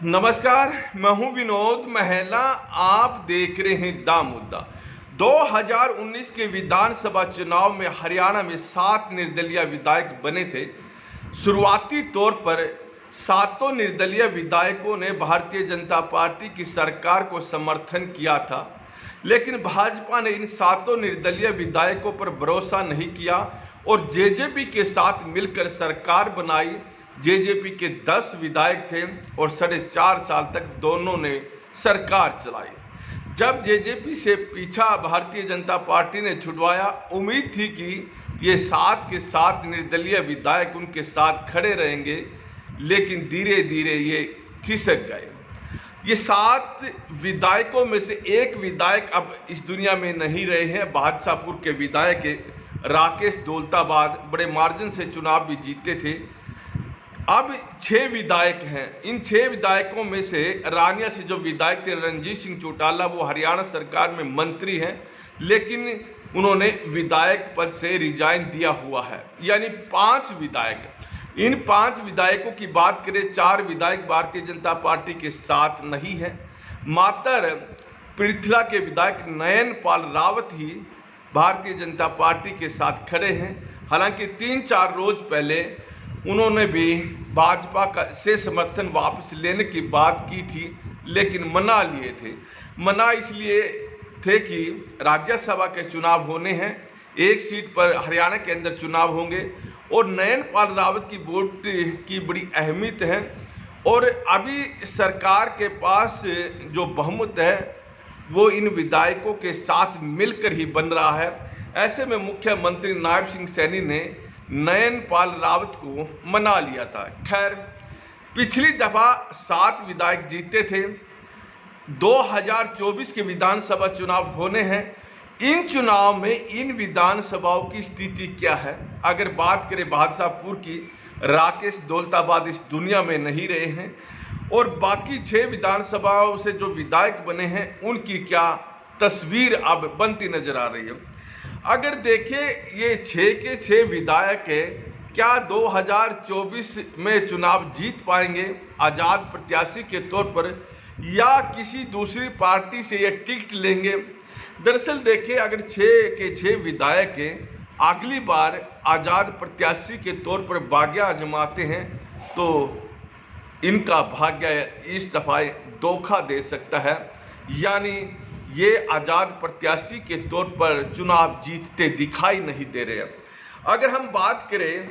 नमस्कार, मैं हूं विनोद महला। आप देख रहे हैं दा मुद्दा। 2019 के विधानसभा चुनाव में हरियाणा में 7 निर्दलीय विधायक बने थे। शुरुआती तौर पर सातों निर्दलीय विधायकों ने भारतीय जनता पार्टी की सरकार को समर्थन किया था, लेकिन भाजपा ने इन सातों निर्दलीय विधायकों पर भरोसा नहीं किया और जेजेपी के साथ मिलकर सरकार बनाई। जेजेपी के 10 विधायक थे और 4.5 साल तक दोनों ने सरकार चलाई। जब जेजेपी से पीछा भारतीय जनता पार्टी ने छुड़वाया, उम्मीद थी कि ये 7 के 7 निर्दलीय विधायक उनके साथ खड़े रहेंगे, लेकिन धीरे धीरे ये खिसक गए। ये 7 विधायकों में से एक विधायक अब इस दुनिया में नहीं रहे हैं। बादशाहपुर के विधायक राकेश दौलताबाद बड़े मार्जिन से चुनाव भी जीते थे। अब 6 विधायक हैं। इन 6 विधायकों में से रानिया से जो विधायक थे रणजीत सिंह चौटाला, वो हरियाणा सरकार में मंत्री हैं, लेकिन उन्होंने विधायक पद से रिजाइन दिया हुआ है। यानी 5 विधायक। इन 5 विधायकों की बात करें, 4 विधायक भारतीय जनता पार्टी के साथ नहीं है। मात्र पृथला के विधायक नयन पाल रावत ही भारतीय जनता पार्टी के साथ खड़े हैं। हालांकि 3-4 रोज पहले उन्होंने भी भाजपा का से समर्थन वापस लेने की बात की थी, लेकिन मना लिए थे। मना इसलिए थे कि राज्यसभा के चुनाव होने हैं, एक सीट पर हरियाणा के अंदर चुनाव होंगे और नयन पाल रावत की वोट की बड़ी अहमियत है और अभी सरकार के पास जो बहुमत है वो इन विधायकों के साथ मिलकर ही बन रहा है। ऐसे में मुख्यमंत्री नायब सिंह सैनी ने नयन पाल रावत को मना लिया था। खैर, पिछली दफा 7 विधायक जीते थे। 2024 के विधानसभा चुनाव होने हैं। इन चुनाव में इन विधानसभाओं की स्थिति क्या है? अगर बात करें बादशाहपुर की, राकेश दौलताबाद इस दुनिया में नहीं रहे हैं और बाकी 6 विधानसभाओं से जो विधायक बने हैं उनकी क्या तस्वीर अब बनती नजर आ रही है। अगर देखें, ये 6 के 6 विधायक है, क्या 2024 में चुनाव जीत पाएंगे आज़ाद प्रत्याशी के तौर पर या किसी दूसरी पार्टी से ये टिकट लेंगे? दरअसल देखिए, अगर 6 के 6 विधायक हैं, अगली बार आज़ाद प्रत्याशी के तौर पर भाग्य आजमाते हैं तो इनका भाग्य इस दफा धोखा दे सकता है। यानी ये आज़ाद प्रत्याशी के तौर पर चुनाव जीतते दिखाई नहीं दे रहे। अगर हम बात करें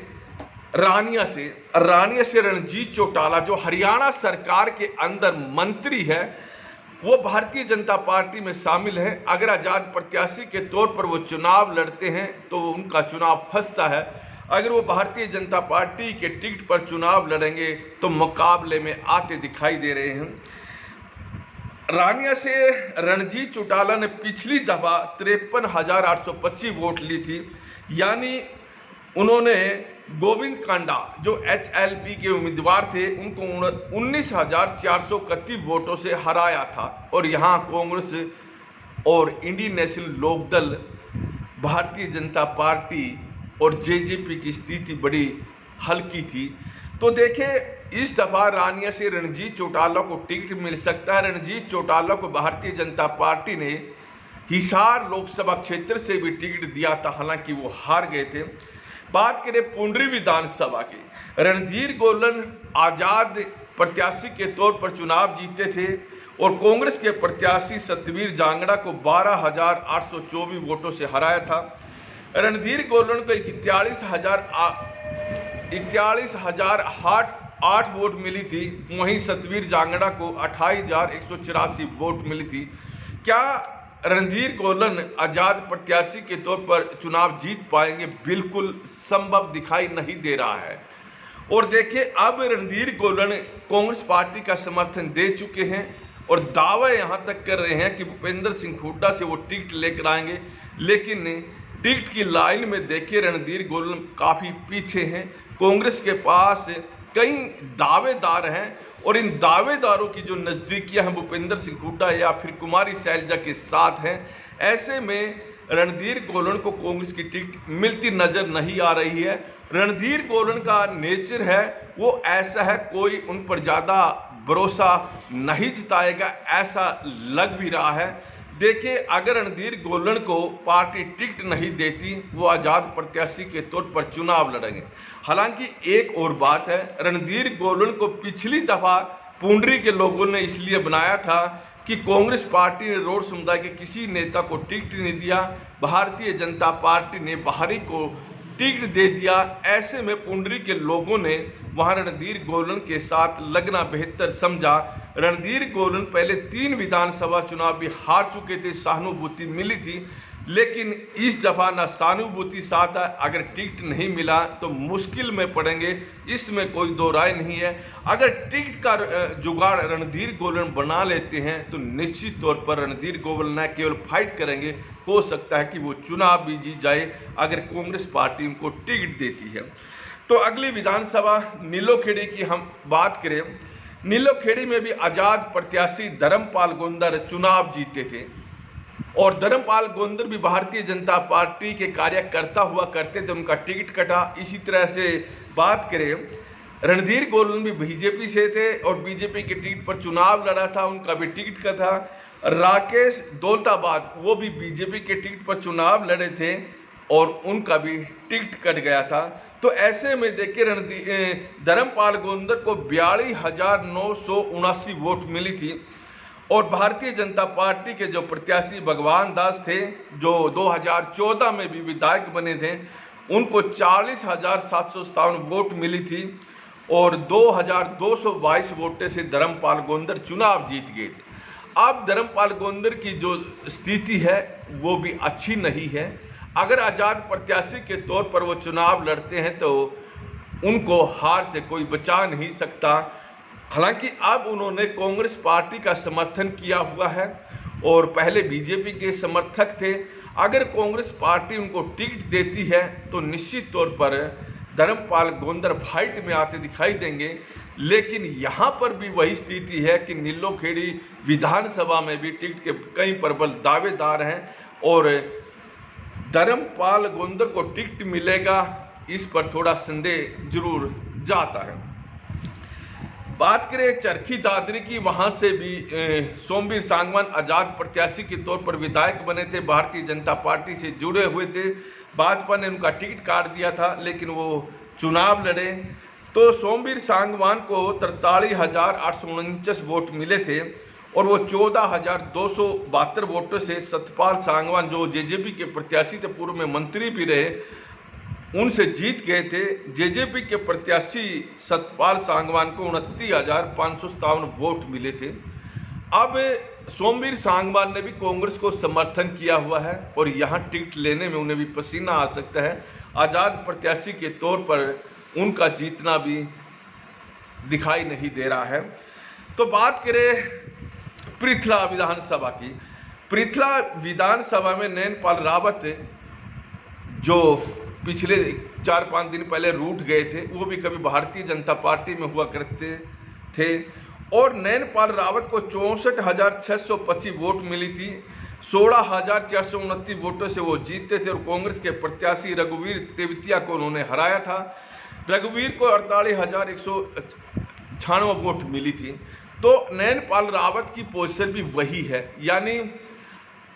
रानिया से रणजीत चौटाला जो हरियाणा सरकार के अंदर मंत्री है, वो भारतीय जनता पार्टी में शामिल है। अगर आज़ाद प्रत्याशी के तौर पर वो चुनाव लड़ते हैं तो उनका चुनाव फंसता है। अगर वो भारतीय जनता पार्टी के टिकट पर चुनाव लड़ेंगे तो मुकाबले में आते दिखाई दे रहे हैं। रानिया से रणजीत चौटाला ने पिछली दफा 53,825 वोट ली थी। यानी उन्होंने गोविंद कांडा जो HLP के उम्मीदवार थे उनको 19,431 वोटों से हराया था और यहाँ कांग्रेस और Indian national Lokdal, Bharatiya Janata party और जेजेपी की स्थिति बड़ी हल्की थी। तो देखें, इस दफा रानिया से रणजीत चौटाला को टिकट मिल सकता है। रणजीत चौटाला को भारतीय जनता पार्टी ने हिसार लोकसभा क्षेत्र से भी टिकट दिया था, हालांकि वो हार गए थे। बात करें पुंडरी विधानसभा की, रणधीर गोलन आजाद प्रत्याशी के तौर पर चुनाव जीते थे और कांग्रेस के प्रत्याशी सतवीर जांगड़ा को 12,824 वोटों से हराया था। रणधीर गोलन को 41,008 वोट मिली थी, वहीं सतवीर जांगड़ा को 28,184 वोट मिली थी। क्या रणधीर गोलन आजाद प्रत्याशी के तौर पर चुनाव जीत पाएंगे? बिल्कुल संभव दिखाई नहीं दे रहा है। और देखिए, अब रणधीर गोलन कांग्रेस पार्टी का समर्थन दे चुके हैं और दावे यहां तक कर रहे हैं कि भूपेंद्र सिंह हुड्डा से वो टिकट लेकर आएंगे, लेकिन टिकट की लाइन में देखिए रणधीर गोलन काफ़ी पीछे हैं। कांग्रेस के पास कई दावेदार हैं और इन दावेदारों की जो नज़दीकियां हैं भूपेंद्र सिंह हुड्डा या फिर कुमारी शैलजा के साथ हैं। ऐसे में रणधीर गोलन को कांग्रेस की टिकट मिलती नजर नहीं आ रही है। रणधीर गोलन का नेचर है वो ऐसा है, कोई उन पर ज़्यादा भरोसा नहीं जिताएगा, ऐसा लग भी रहा है। देखिए, अगर रणधीर गोलन को पार्टी टिकट नहीं देती, वो आज़ाद प्रत्याशी के तौर पर चुनाव लड़ेंगे। हालांकि एक और बात है, रणधीर गोलन को पिछली दफा पुंडरी के लोगों ने इसलिए बनाया था कि कांग्रेस पार्टी ने रोड समुदाय के किसी नेता को टिकट नहीं दिया, भारतीय जनता पार्टी ने बाहरी को टिकट दे दिया। ऐसे में पुंडरी के लोगों ने वहां रणधीर गोलन के साथ लगना बेहतर समझा। रणधीर गोलन पहले 3 विधानसभा चुनाव भी हार चुके थे, सहानुभूति मिली थी, लेकिन इस दफा ना सहानुभूति साथ है। अगर टिकट नहीं मिला तो मुश्किल में पड़ेंगे, इसमें कोई दो राय नहीं है। अगर टिकट का जुगाड़ रणधीर गोलन बना लेते हैं तो निश्चित तौर पर रणधीर गोलन न केवल फाइट करेंगे, हो सकता है कि वो चुनाव भी जीत जाए अगर कांग्रेस पार्टी उनको टिकट देती है। तो अगली विधानसभा नीलोखेड़ी की हम बात करें, नीलोखेड़ी में भी आजाद प्रत्याशी धर्मपाल गोंदर चुनाव जीते थे और धर्मपाल गोंदर भी भारतीय जनता पार्टी के कार्यकर्ता हुआ करते थे, उनका टिकट कटा। इसी तरह से बात करें, रणधीर गोलन भी बीजेपी से थे और बीजेपी के टिकट पर चुनाव लड़ा था, उनका भी टिकट कटा। राकेश दौलताबाद वो भी बीजेपी के टिकट पर चुनाव लड़े थे और उनका भी टिकट कट गया था। तो ऐसे में देखिए, धर्मपाल गोंदर को 42,979 वोट मिली थी और भारतीय जनता पार्टी के जो प्रत्याशी भगवान दास थे, जो 2014 में भी विधायक बने थे, उनको 40,757 वोट मिली थी और 2,222 वोटों से धर्मपाल गोंदर चुनाव जीत गए थे। अब धर्मपाल गोंदर की जो स्थिति है वो भी अच्छी नहीं है। अगर आज़ाद प्रत्याशी के तौर पर वो चुनाव लड़ते हैं तो उनको हार से कोई बचा नहीं सकता। हालांकि अब उन्होंने कांग्रेस पार्टी का समर्थन किया हुआ है और पहले बीजेपी के समर्थक थे। अगर कांग्रेस पार्टी उनको टिकट देती है तो निश्चित तौर पर धर्मपाल गोंदर फाइट में आते दिखाई देंगे। लेकिन यहाँ पर भी वही स्थिति है कि नीलोखेड़ी विधानसभा में भी टिकट के कई प्रबल दावेदार हैं और धर्मपाल गोंदर को टिकट मिलेगा, इस पर थोड़ा संदेह जरूर जाता है। बात करें चरखी दादरी की, वहां से भी सोमवीर सांगवान आजाद प्रत्याशी के तौर पर विधायक बने थे, भारतीय जनता पार्टी से जुड़े हुए थे। भाजपा ने उनका टिकट काट दिया था लेकिन वो चुनाव लड़े। तो सोमवीर सांगवान को 43,849 वोट मिले थे और वो 14,272 वोटों से सतपाल सांगवान, जो जेजेपी के प्रत्याशी थे, पूर्व में मंत्री भी रहे, उनसे जीत गए थे। जेजेपी के प्रत्याशी सतपाल सांगवान को 29,557 वोट मिले थे। अब सोमवीर सांगवान ने भी कांग्रेस को समर्थन किया हुआ है और यहाँ टिकट लेने में उन्हें भी पसीना आ सकता है। आज़ाद प्रत्याशी के तौर पर उनका जीतना भी दिखाई नहीं दे रहा है। तो बात करें पृथला विधानसभा की, पृथला विधानसभा में नैनपाल रावत, जो पिछले 4-5 दिन पहले रूठ गए थे, वो भी कभी भारतीय जनता पार्टी में हुआ करते थे और नैनपाल रावत को 64,625 वोट मिली थी। 16,429 वोटों से वो जीतते थे और कांग्रेस के प्रत्याशी रघुवीर तेवतिया को उन्होंने हराया था। रघुवीर को 48,196 वोट मिली थी। तो नैनपाल रावत की पोजीशन भी वही है, यानी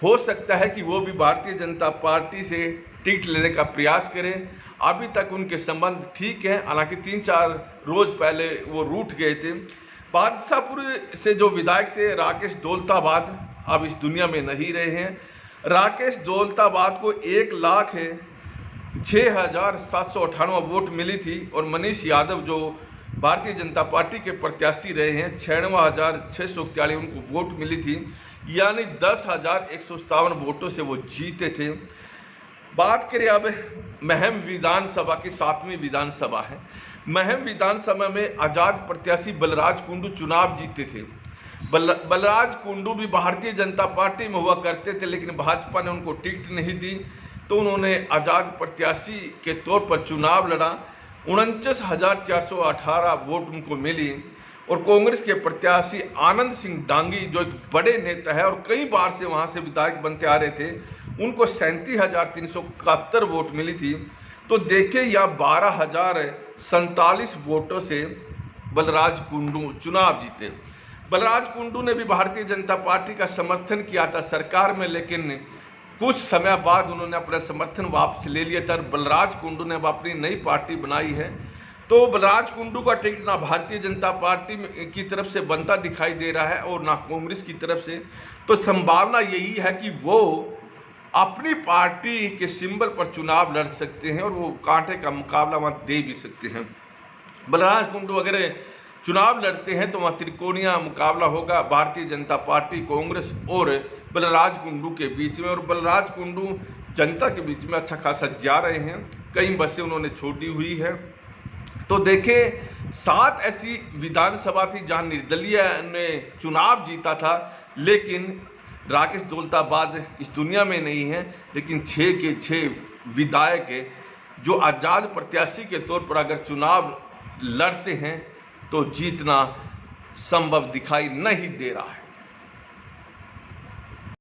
हो सकता है कि वो भी भारतीय जनता पार्टी से टिकट लेने का प्रयास करें। अभी तक उनके संबंध ठीक हैं, हालांकि 3-4 रोज पहले वो रूठ गए थे। बादशाहपुर से जो विधायक थे राकेश दौलताबाद, अब इस दुनिया में नहीं रहे हैं। राकेश दौलताबाद को 1,06,798 वोट मिली थी और मनीष यादव, जो भारतीय जनता पार्टी के प्रत्याशी रहे हैं, 96,641 उनको वोट मिली थी, यानी 10,157 वोटों से वो जीते थे। बात करें अब महम विधानसभा की, 7वीं विधानसभा है। महम विधानसभा में आजाद प्रत्याशी बलराज कुंडू चुनाव जीते थे। बलराज कुंडू भी भारतीय जनता पार्टी में हुआ करते थे लेकिन भाजपा ने उनको टिकट नहीं दी, तो उन्होंने आजाद प्रत्याशी के तौर पर चुनाव लड़ा। 49,418 वोट उनको मिली और कांग्रेस के प्रत्याशी आनंद सिंह डांगी, जो एक बड़े नेता है और कई बार से वहां से विधायक बनते आ रहे थे, उनको 37,371 वोट मिली थी। तो देखिए यहाँ 12,047 वोटों से बलराज कुंडू चुनाव जीते। बलराज कुंडू ने भी भारतीय जनता पार्टी का समर्थन किया था सरकार में, लेकिन कुछ समय बाद उन्होंने अपना समर्थन वापस ले लिया था। बलराज कुंडू ने अब अपनी नई पार्टी बनाई है, तो बलराज कुंडू का टिकट ना भारतीय जनता पार्टी की तरफ से बनता दिखाई दे रहा है और ना कांग्रेस की तरफ से। तो संभावना यही है कि वो अपनी पार्टी के सिंबल पर चुनाव लड़ सकते हैं और वो कांटे का मुकाबला वहाँ दे भी सकते हैं। बलराज कुंडू अगर चुनाव लड़ते हैं तो वहाँ त्रिकोणीय मुकाबला होगा भारतीय जनता पार्टी, कांग्रेस और बलराज कुंडू के बीच में। और बलराज कुंडू जनता के बीच में अच्छा खासा जा रहे हैं, कई बसें उन्होंने छोड़ी हुई है। तो देखें, 7 ऐसी विधानसभा थी जहां निर्दलीय ने चुनाव जीता था, लेकिन राकेश दौलताबाद इस दुनिया में नहीं है, लेकिन 6 के 6 विधायक जो आज़ाद प्रत्याशी के तौर पर अगर चुनाव लड़ते हैं तो जीतना संभव दिखाई नहीं दे रहा है।